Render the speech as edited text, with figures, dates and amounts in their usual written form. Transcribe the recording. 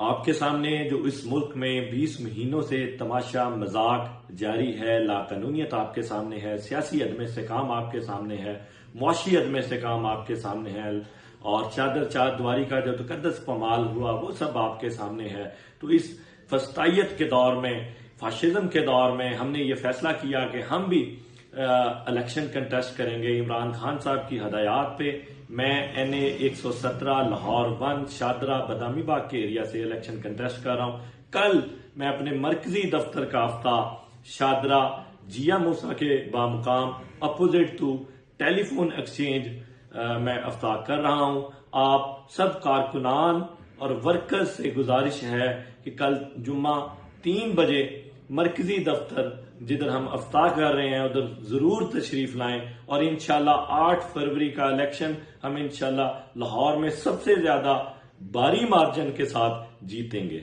آپ کے سامنے جو اس ملک میں 20 مہینوں سے تماشا مذاق جاری ہے، لاقانونیت آپ کے سامنے ہے، سیاسی عدم استحکام آپ کے سامنے ہے، معاشی عدم استحکام آپ کے سامنے ہے، اور چار دیواری کا جو تقدس پامال ہوا وہ سب آپ کے سامنے ہے. تو اس فسطائیت کے دور میں، فاشزم کے دور میں ہم نے یہ فیصلہ کیا کہ ہم بھی الیکشن کنٹیسٹ کریں گے عمران خان صاحب کی ہدایات پہ. میں NA 117 لاہور 1 شادرہ بادامی باغ کے ایریا سے الیکشن کنٹیسٹ کر رہا ہوں. کل میں اپنے مرکزی دفتر کا افتتاح شادرہ جیا موسیٰ کے بامقام opposite to telephone exchange میں افتتاح کر رہا ہوں. آپ سب کارکنان اور ورکرز سے گزارش ہے کہ کل جمعہ 3 بجے مرکزی دفتر جدھر ہم افتتاح کر رہے ہیں ادھر ضرور تشریف لائیں، اور انشاءاللہ 8 فروری کا الیکشن ہم انشاءاللہ لاہور میں سب سے زیادہ بھاری مارجن کے ساتھ جیتیں گے.